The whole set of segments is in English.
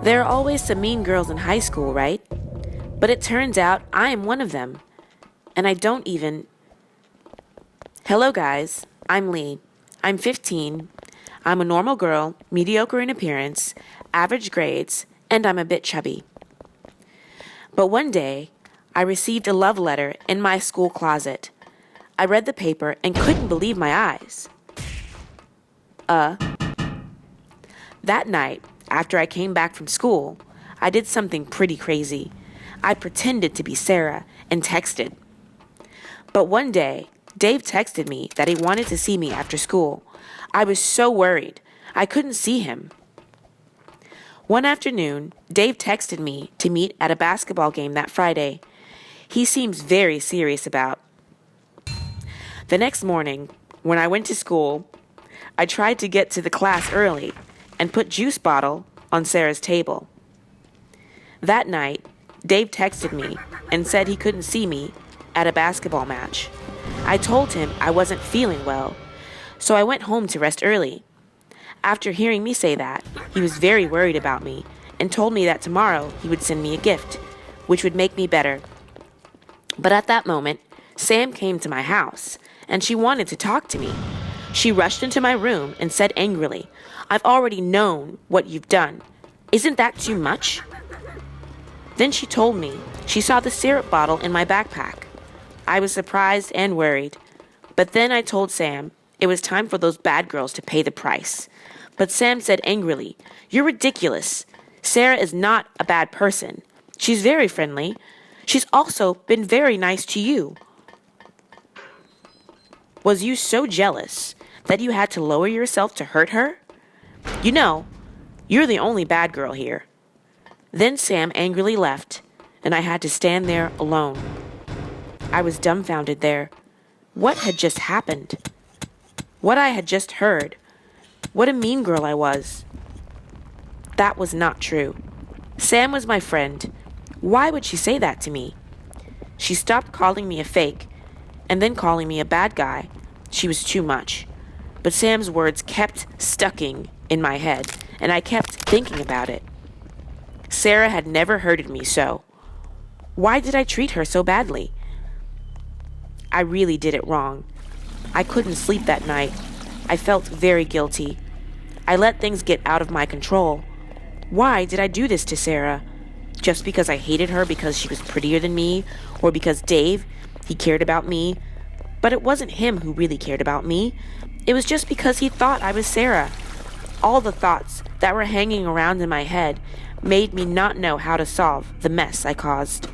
There are always some mean girls in high school, right? But it turns out I am one of them. And I don't even. Hello, guys. I'm Lee. I'm 15. I'm a normal girl, mediocre in appearance, average grades, and I'm a bit chubby. But one day, I received a love letter in my school closet. I read the paper and couldn't believe my eyes. That night, after I came back from school, I did something pretty crazy. I pretended to be Sarah and texted. But one day, Dave texted me that he wanted to see me after school. I was so worried. I couldn't see him. One afternoon, Dave texted me to meet at a basketball game that Friday. He seems very serious about. The next morning, when I went to school, I tried to get to the class early and put juice bottle on Sarah's table. That night, Dave texted me and said he couldn't see me at a basketball match. I told him I wasn't feeling well, so I went home to rest early. After hearing me say that, he was very worried about me and told me that tomorrow he would send me a gift, which would make me better. But at that moment, Sam came to my house, and she wanted to talk to me. She rushed into my room and said angrily, "I've already known what you've done. Isn't that too much?" Then she told me she saw the syrup bottle in my backpack. I was surprised and worried. But then I told Sam it was time for those bad girls to pay the price. But Sam said angrily, "You're ridiculous. Sarah is not a bad person. She's very friendly. She's also been very nice to you. Was you so jealous that you had to lower yourself to hurt her? You know, you're the only bad girl here." Then Sam angrily left, and I had to stand there alone. I was dumbfounded there. What had just happened? What I had just heard? What a mean girl I was. That was not true. Sam was my friend. Why would she say that to me? She stopped calling me a fake, and then calling me a bad guy. She was too much. But Sam's words kept stucking in my head, and I kept thinking about it. Sarah had never hurted me so. Why did I treat her so badly? I really did it wrong. I couldn't sleep that night. I felt very guilty. I let things get out of my control. Why did I do this to Sarah? Just because I hated her because she was prettier than me, or because Dave, he cared about me? But it wasn't him who really cared about me. It was just because he thought I was Sarah. All the thoughts that were hanging around in my head made me not know how to solve the mess I caused.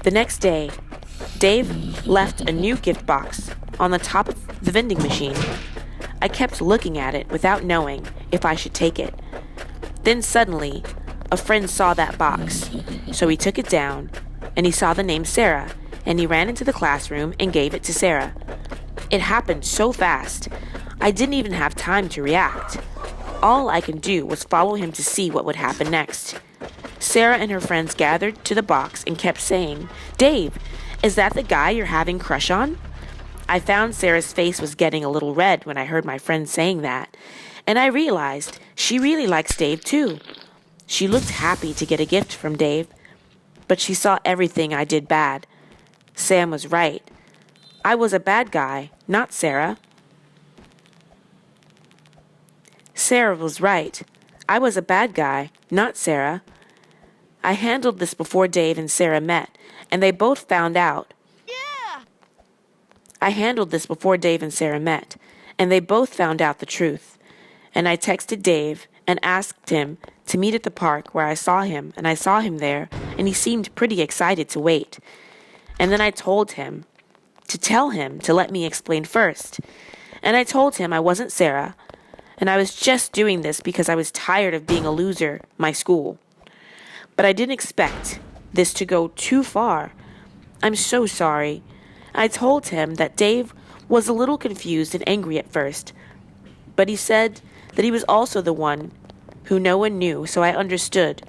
The next day, Dave left a new gift box on the top of the vending machine. I kept looking at it without knowing if I should take it. Then suddenly, a friend saw that box, so he took it down, and he saw the name Sarah, and he ran into the classroom and gave it to Sarah. It happened so fast, I didn't even have time to react. All I could do was follow him to see what would happen next. Sarah and her friends gathered to the box and kept saying, "Dave, is that the guy you're having crush on?" I found Sarah's face was getting a little red when I heard my friend saying that, and I realized she really likes Dave too. She looked happy to get a gift from Dave, but she saw everything I did bad. Sam was right. I was a bad guy, not Sarah. Sarah was right. I was a bad guy, not Sarah. I handled this before Dave and Sarah met, and they both found out. I handled this before Dave and Sarah met, and they both found out the truth. And I texted Dave and asked him to meet at the park where I saw him, and I saw him there, and he seemed pretty excited to wait. And then I told him to tell him to let me explain first. And I told him I wasn't Sarah, and I was just doing this because I was tired of being a loser my school. But I didn't expect this to go too far. I'm so sorry. I told him that Dave was a little confused and angry at first, but he said that he was also the one who no one knew, so I understood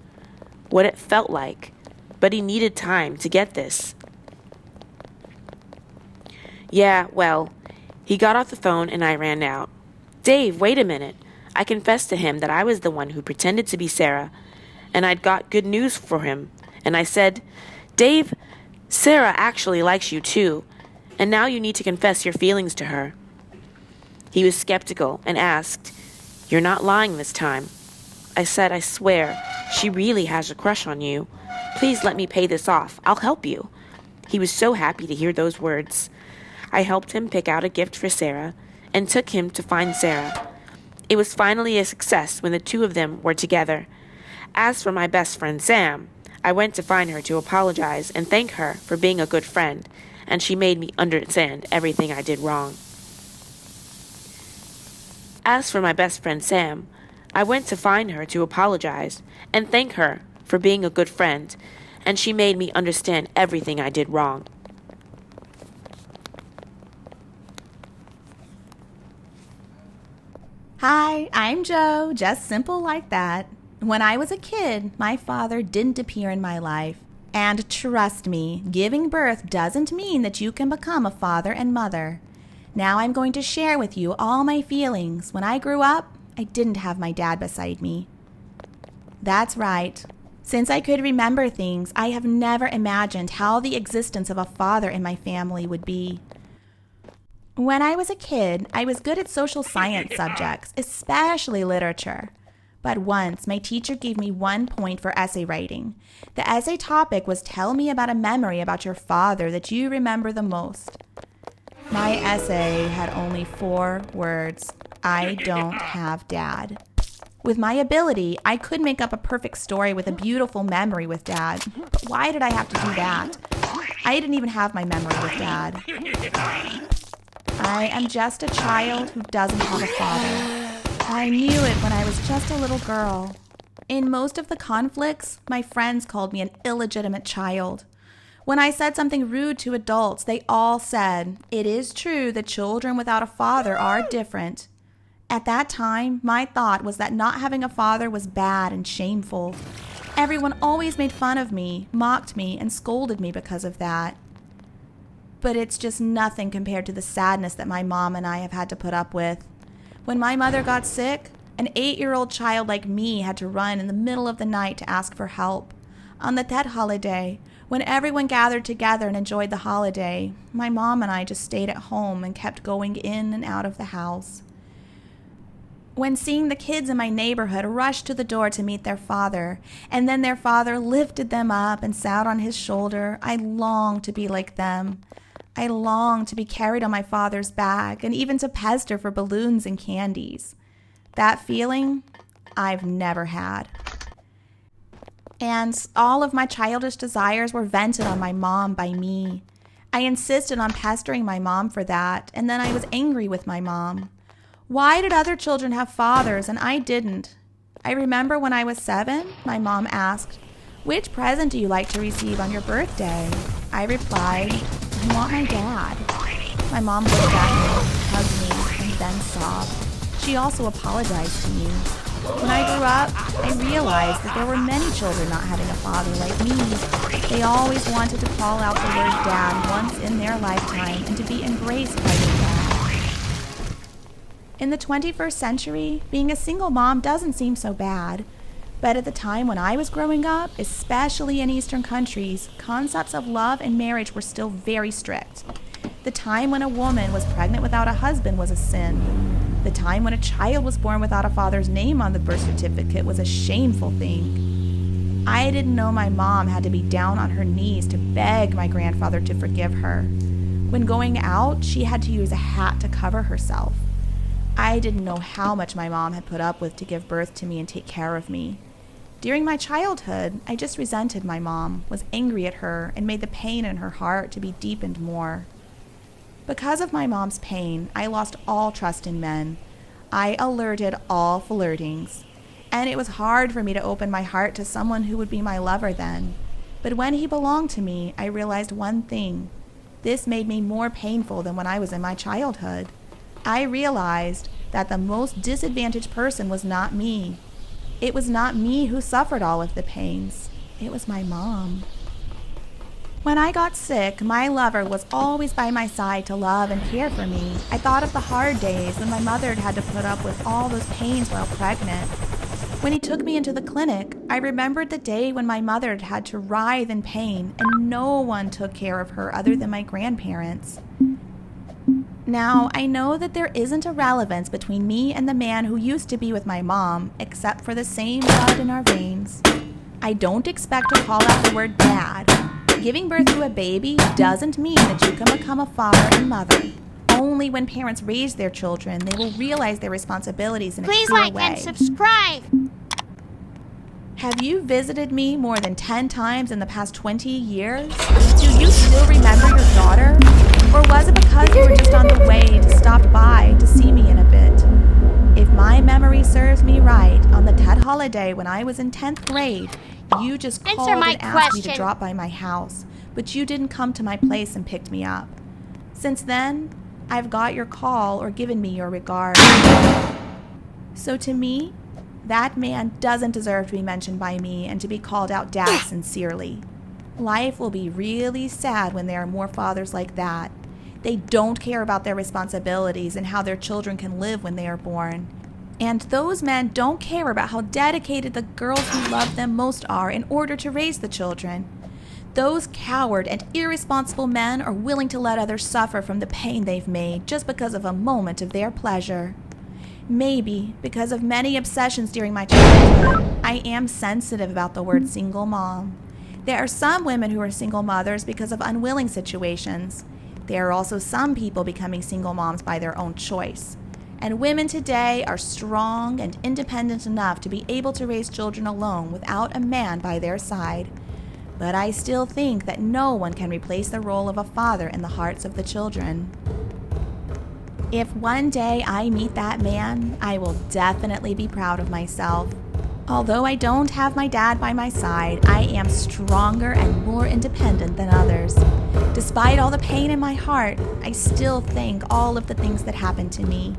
what it felt like, but he needed time to get this. Yeah, well, he got off the phone and I ran out. "Dave, wait a minute. I confessed to him that I was the one who pretended to be Sarah, and I'd got good news for him. And I said, "Dave, Sarah actually likes you too, and now you need to confess your feelings to her." He was skeptical and asked, "You're not lying this time?" I said, "I swear, she really has a crush on you. Please let me pay this off. I'll help you." He was so happy to hear those words. I helped him pick out a gift for Sarah and took him to find Sarah. It was finally a success when the two of them were together. As for my best friend Sam, I went to find her to apologize and thank her for being a good friend, and she made me understand everything I did wrong. As for my best friend Sam, I went to find her to apologize and thank her for being a good friend, and she made me understand everything I did wrong. Hi, I'm Joe, just simple like that. When I was a kid, my father didn't appear in my life. And trust me, giving birth doesn't mean that you can become a father and mother. Now I'm going to share with you all my feelings. When I grew up, I didn't have my dad beside me. That's right. Since I could remember things, I have never imagined how the existence of a father in my family would be. When I was a kid, I was good at social science subjects, especially literature. But once, my teacher gave me 1 point for essay writing. The essay topic was tell me about a memory about your father that you remember the most. My essay had only 4 words. I don't have dad. With my ability, I could make up a perfect story with a beautiful memory with dad. But why did I have to do that? I didn't even have my memory with dad. I am just a child who doesn't have a father. I knew it when I was just a little girl. In most of the conflicts, my friends called me an illegitimate child. When I said something rude to adults, they all said, "It is true that children without a father are different." At that time, my thought was that not having a father was bad and shameful. Everyone always made fun of me, mocked me, and scolded me because of that. But it's just nothing compared to the sadness that my mom and I have had to put up with. When my mother got sick, an 8-year-old child like me had to run in the middle of the night to ask for help. On the Tet holiday, when everyone gathered together and enjoyed the holiday, my mom and I just stayed at home and kept going in and out of the house. When seeing the kids in my neighborhood rush to the door to meet their father, and then their father lifted them up and sat on his shoulder, I longed to be like them. I longed to be carried on my father's back and even to pester for balloons and candies. That feeling, I've never had. And all of my childish desires were vented on my mom by me. I insisted on pestering my mom for that, and then I was angry with my mom. Why did other children have fathers and I didn't? I remember when I was 7, my mom asked, "Which present do you like to receive on your birthday?" I replied, "I want my dad." My mom looked at me, hugged me, and then sobbed. She also apologized to me. When I grew up, I realized that there were many children not having a father like me. They always wanted to call out the word dad once in their lifetime and to be embraced by their dad. In the 21st century, being a single mom doesn't seem so bad. But at the time when I was growing up, especially in Eastern countries, concepts of love and marriage were still very strict. The time when a woman was pregnant without a husband was a sin. The time when a child was born without a father's name on the birth certificate was a shameful thing. I didn't know my mom had to be down on her knees to beg my grandfather to forgive her. When going out, she had to use a hat to cover herself. I didn't know how much my mom had put up with to give birth to me and take care of me. During my childhood, I just resented my mom, was angry at her, and made the pain in her heart to be deepened more. Because of my mom's pain, I lost all trust in men. I alerted all flirtings. And it was hard for me to open my heart to someone who would be my lover then. But when he belonged to me, I realized one thing. This made me more painful than when I was in my childhood. I realized that the most disadvantaged person was not me. It was not me who suffered all of the pains. It was my mom. When I got sick, my lover was always by my side to love and care for me. I thought of the hard days when my mother had to put up with all those pains while pregnant. When he took me into the clinic, I remembered the day when my mother had to writhe in pain and no one took care of her other than my grandparents. Now, I know that there isn't a relevance between me and the man who used to be with my mom, except for the same blood in our veins. I don't expect to call out the word dad. Giving birth to a baby doesn't mean that you can become a father and mother. Only when parents raise their children, they will realize their responsibilities in a clear way. Please like and subscribe. Have you visited me more than 10 times in the past 20 years? Do you still remember your daughter? Or was it because you were just on the way to stop by to see me in a bit? If my memory serves me right, on the Ted holiday when I was in 10th grade, you just called and asked me to drop by my house, but you didn't come to my place and picked me up. Since then, I've got your call or given me your regard. So to me, that man doesn't deserve to be mentioned by me and to be called out dad sincerely. Life will be really sad when there are more fathers like that. They don't care about their responsibilities and how their children can live when they are born. And those men don't care about how dedicated the girls who love them most are in order to raise the children. Those coward and irresponsible men are willing to let others suffer from the pain they've made just because of a moment of their pleasure. Maybe because of many obsessions during my childhood, I am sensitive about the word single mom. There are some women who are single mothers because of unwilling situations. There are also some people becoming single moms by their own choice. And women today are strong and independent enough to be able to raise children alone without a man by their side. But I still think that no one can replace the role of a father in the hearts of the children. If one day I meet that man, I will definitely be proud of myself. Although I don't have my dad by my side, I am stronger and more independent than others. Despite all the pain in my heart, I still think all of the things that happened to me.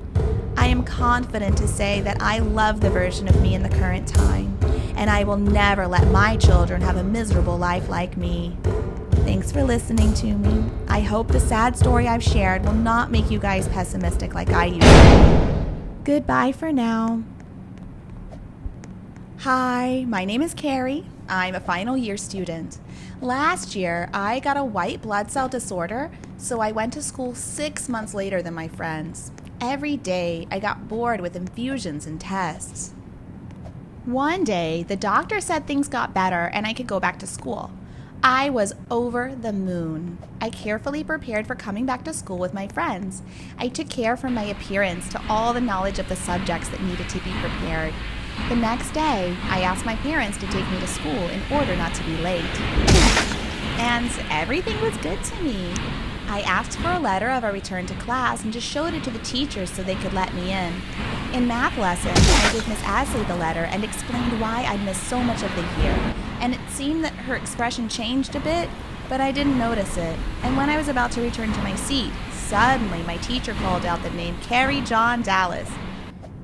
I am confident to say that I love the version of me in the current time, and I will never let my children have a miserable life like me. Thanks for listening to me. I hope the sad story I've shared will not make you guys pessimistic like I used to be. Goodbye for now. Hi, my name is Carrie. I'm a final year student. Last year, I got a white blood cell disorder, so I went to school 6 months later than my friends. Every day, I got bored with infusions and tests. One day, the doctor said things got better and I could go back to school. I was over the moon. I carefully prepared for coming back to school with my friends. I took care from my appearance to all the knowledge of the subjects that needed to be prepared. The next day, I asked my parents to take me to school in order not to be late. And everything was good to me. I asked for a letter of a return to class and just showed it to the teachers so they could let me in. In math lessons, I gave Miss Asley the letter and explained why I'd missed so much of the year. And it seemed that her expression changed a bit, but I didn't notice it. And when I was about to return to my seat, suddenly my teacher called out the name Carrie John Dallas.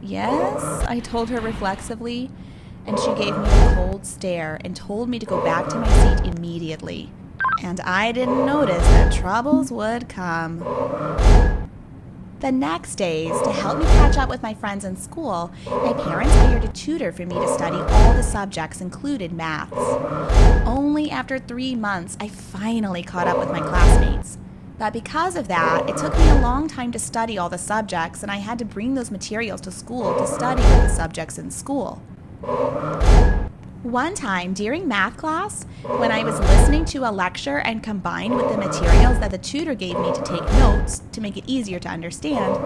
Yes, I told her reflexively, and she gave me a cold stare and told me to go back to my seat immediately. And I didn't notice that troubles would come. The next days, to help me catch up with my friends in school, my parents hired a tutor for me to study all the subjects, included maths. Only after 3 months, I finally caught up with my classmates. But because of that, it took me a long time to study all the subjects, and I had to bring those materials to school to study with the subjects in school. One time during math class, when I was listening to a lecture and combined with the materials that the tutor gave me to take notes to make it easier to understand,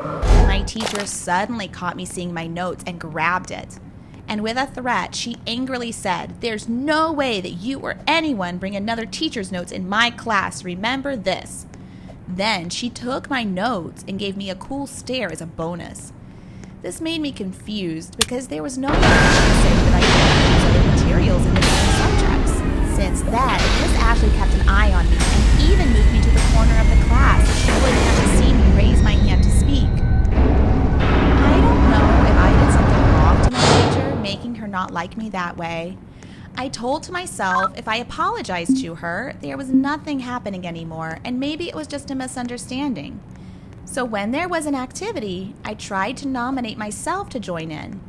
my teacher suddenly caught me seeing my notes and grabbed it. And with a threat, she angrily said, "There's no way that you or anyone bring another teacher's notes in my class. Remember this." Then she took my notes and gave me a cool stare as a bonus. This made me confused because there was no way to say that I could use other materials in the different subjects. Since then, Miss Ashley kept an eye on me and even moved me to the corner of the class so she wouldn't have to see me raise my hand to speak. I don't know if I did something wrong to my teacher, making her not like me that way. I told to myself if I apologized to her, there was nothing happening anymore, and maybe it was just a misunderstanding. So when there was an activity, I tried to nominate myself to join in.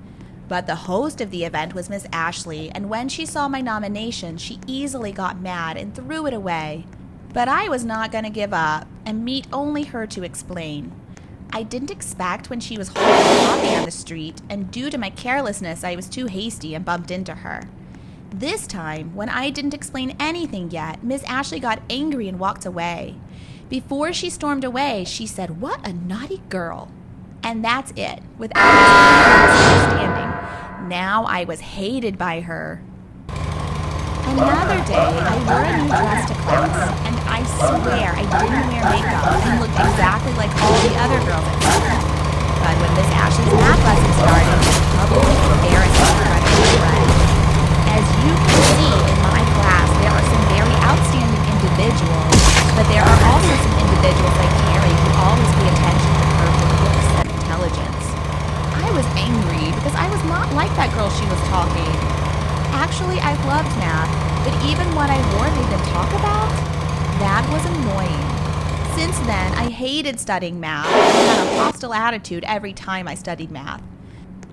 But the host of the event was Miss Ashley, and when she saw my nomination, she easily got mad and threw it away. But I was not going to give up and meet only her to explain. I didn't expect when she was holding coffee on the street, and due to my carelessness, I was too hasty and bumped into her. This time, when I didn't explain anything yet, Miss Ashley got angry and walked away. Before she stormed away, she said, "What a naughty girl." And that's it, without understanding. Now I was hated by her. Another day, I wore a new dress to class, and I swear I didn't wear makeup and looked exactly like all the other girls at school. But when Miss Ashley's math lesson started, public embarrassment started to spread. As you can see in my class, there are some very outstanding individuals, but there are also some individuals like Carrie who always pay attention to her for looks and intelligence. I was angry because I was not like that girl she was talking. Actually, I loved math, but even what I wore made them talk about? That was annoying. Since then, I hated studying math and had a hostile attitude every time I studied math.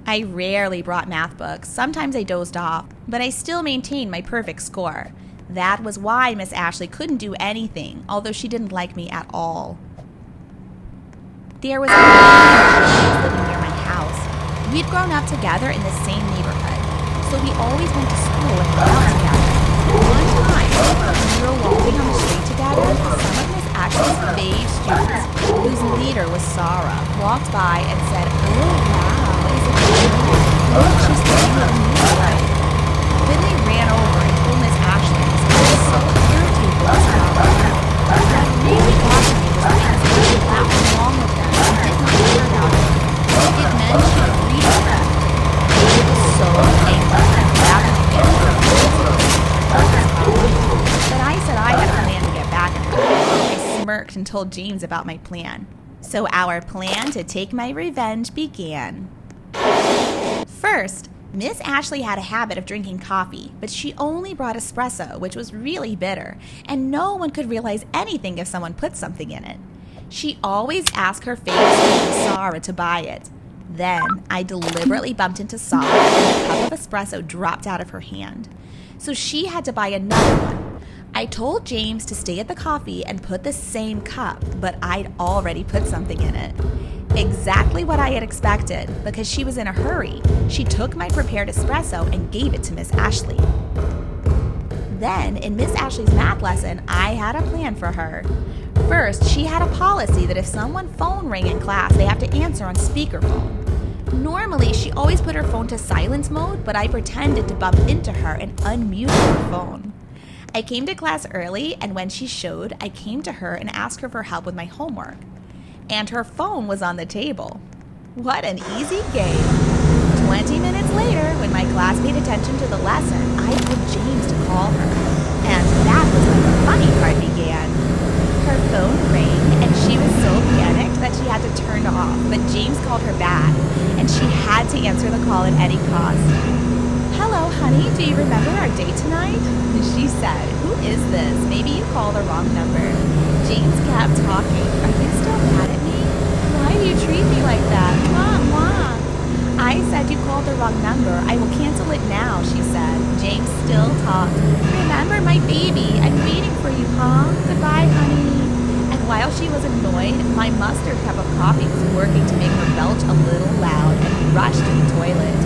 I rarely brought math books. Sometimes I dozed off, but I still maintained my perfect score. That was why Miss Ashley couldn't do anything, although she didn't like me at all. There was a man living near my house. We'd grown up together in the same neighborhood, so we always went to school and hung out together. One time, when we were walking on the street together, some of Miss Ashley's fave students, whose leader was Sarah, walked by and said, "Oh, wow, is it good? Look, she's playing with a new light." Then they ran over and told Miss Ashley, I was so irritated with this problem. What really got to me was that Miss Ashley laughed along with them and did not care about it. It meant she agreed with them. I was so angry and grabbed my hand for but I said I had a plan to get back at her. I smirked and told James about my plan. So our plan to take my revenge began. First, Miss Ashley had a habit of drinking coffee, but she only brought espresso, which was really bitter, and no one could realize anything if someone put something in it. She always asked her favorite student, Sarah, to buy it. Then I deliberately bumped into Sarah and the cup of espresso dropped out of her hand. So she had to buy another one. I told James to stay at the coffee and put the same cup, but I'd already put something in it. Exactly what I had expected, because she was in a hurry. She took my prepared espresso and gave it to Miss Ashley. Then, in Miss Ashley's math lesson, I had a plan for her. First, she had a policy that if someone's phone rang in class, they have to answer on speakerphone. Normally, she always put her phone to silence mode, but I pretended to bump into her and unmuted her phone. I came to class early, and when she showed, I came to her and asked her for help with my homework. And her phone was on the table. What an easy game. 20 minutes later, when my class paid attention to the lesson, I told James to call her. And that was when the funny part began. Her phone rang, and she was so panicked that she had to turn it off, but James called her back, and she had to answer the call at any cost. "Hello, honey, do you remember our date tonight?" She said, "Who is this? Maybe you called the wrong number." James kept talking. "Are you still mad at me? Why do you treat me like that? Mwah. I said you called the wrong number. I will cancel it now," she said. James still talked. "Remember my baby. I'm waiting for you, huh? Goodbye, honey." And while she was annoyed, my mustard cup of coffee was working to make her belch a little loud and rushed to the toilet.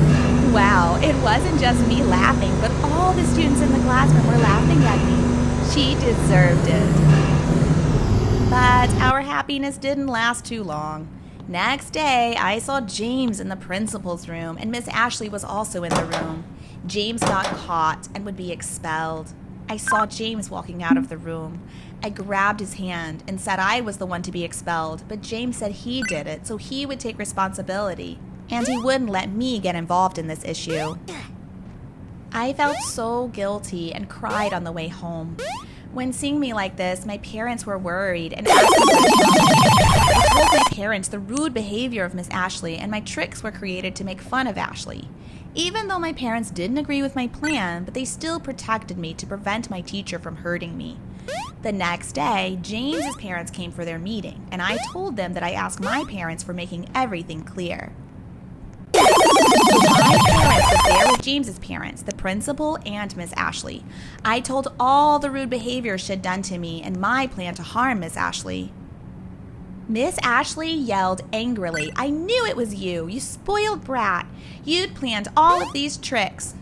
Wow, it wasn't just me laughing, but all the students in the classroom were laughing at me. She deserved it. But our happiness didn't last too long. Next day, I saw James in the principal's room, and Miss Ashley was also in the room. James got caught and would be expelled. I saw James walking out of the room. I grabbed his hand and said I was the one to be expelled, but James said he did it, so he would take responsibility, and he wouldn't let me get involved in this issue. I felt so guilty and cried on the way home. When seeing me like this, my parents were worried and asked me to tell me. told my parents the rude behavior of Miss Ashley, and my tricks were created to make fun of Ashley. Even though my parents didn't agree with my plan, but they still protected me to prevent my teacher from hurting me. The next day, James's parents came for their meeting, and I told them that I asked my parents for making everything clear. My parents were there with James's parents, the principal and Miss Ashley. I told all the rude behavior she'd done to me and my plan to harm Miss Ashley. Miss Ashley yelled angrily, "I knew it was you, you spoiled brat. You'd planned all of these tricks."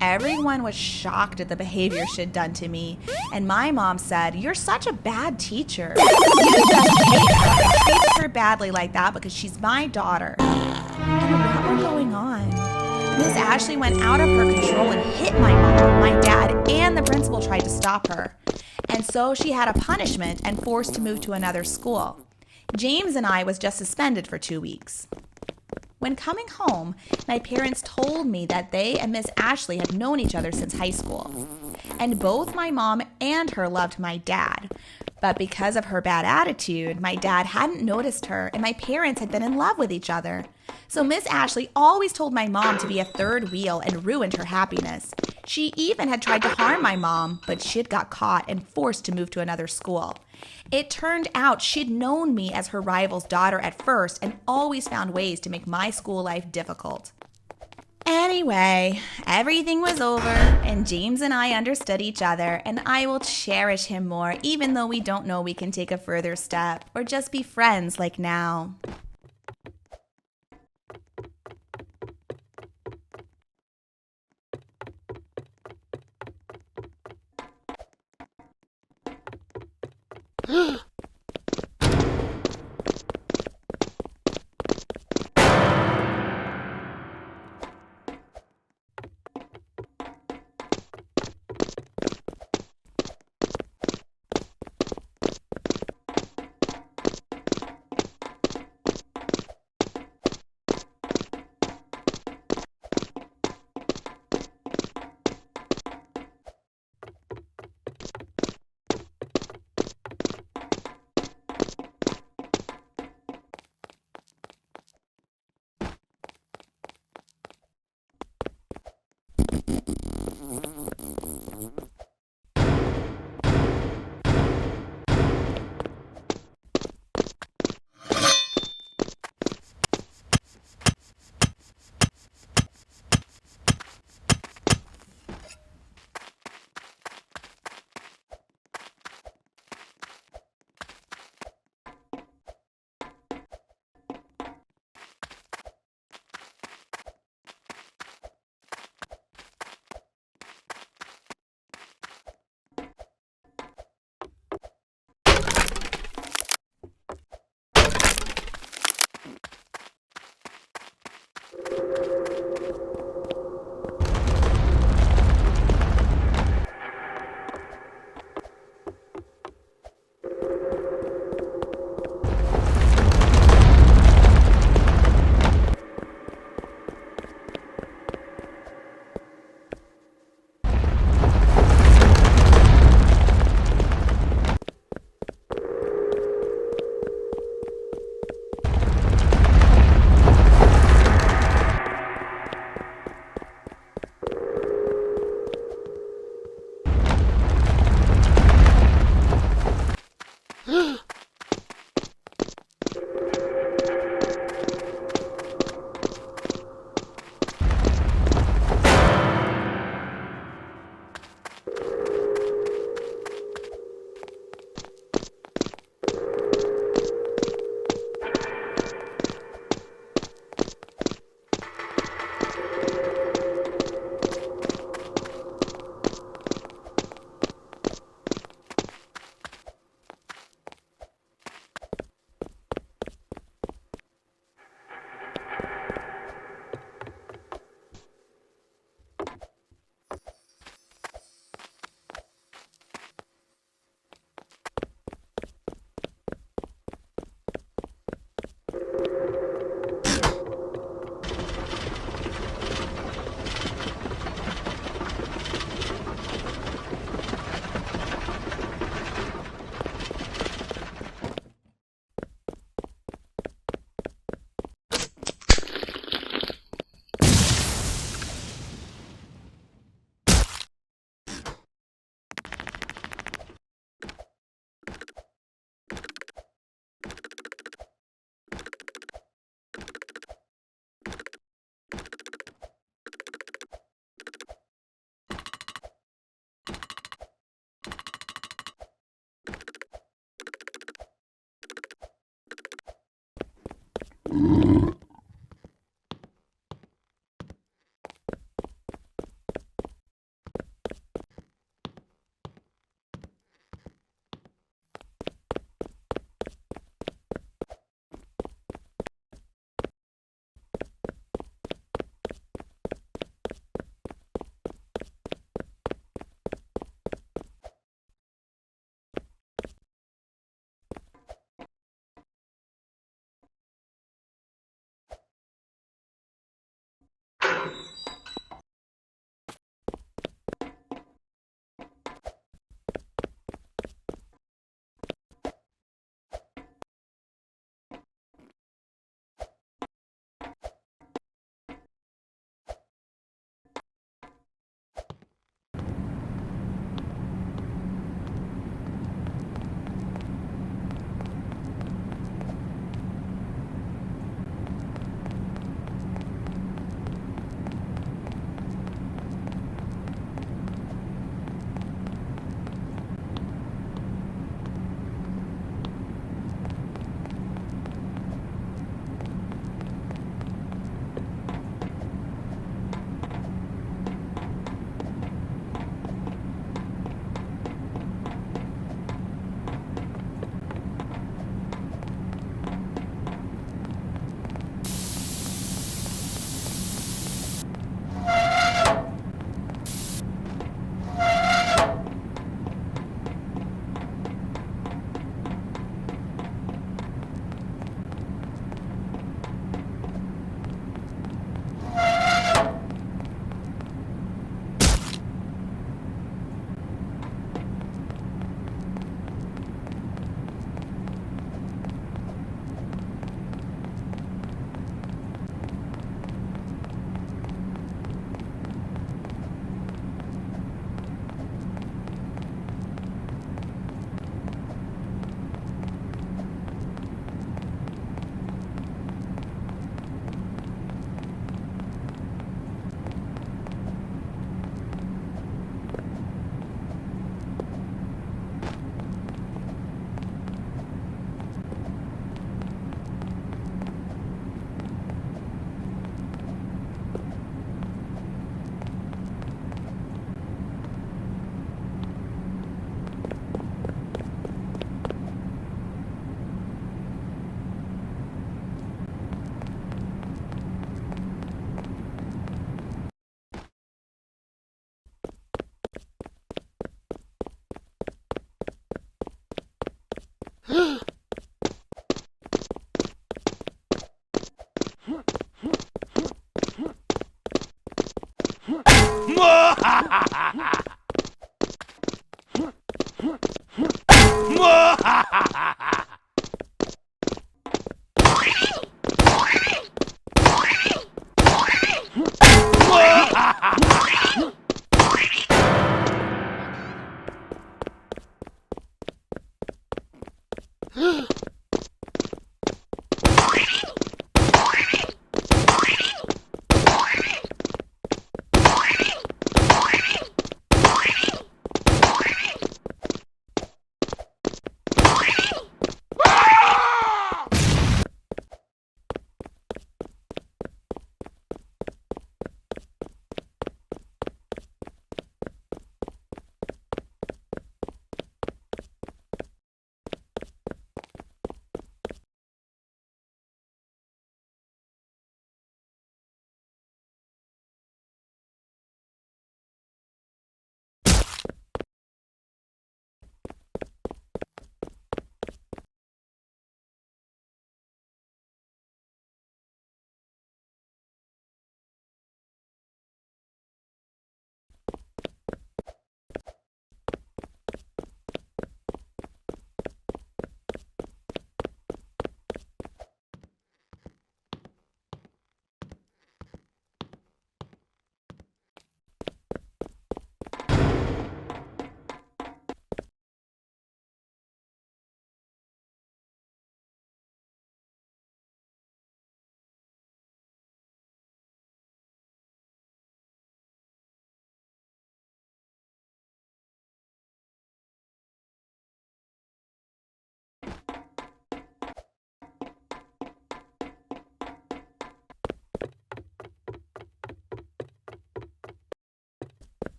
Everyone was shocked at the behavior she'd done to me, and my mom said, "You're such a bad teacher. You just hate her and treated her badly like that because she's my daughter." And what was going on? Miss Ashley went out of her control and hit my mom, my dad, and the principal tried to stop her. And so she had a punishment and forced to move to another school. James and I was just suspended for 2 weeks. When coming home, my parents told me that they and Miss Ashley had known each other since high school. And both my mom and her loved my dad. But because of her bad attitude, my dad hadn't noticed her and my parents had been in love with each other. So Miss Ashley always told my mom to be a third wheel and ruined her happiness. She even had tried to harm my mom, but she'd got caught and forced to move to another school. It turned out she'd known me as her rival's daughter at first and always found ways to make my school life difficult. Anyway, everything was over, and James and I understood each other, and I will cherish him more even though we don't know we can take a further step or just be friends like now.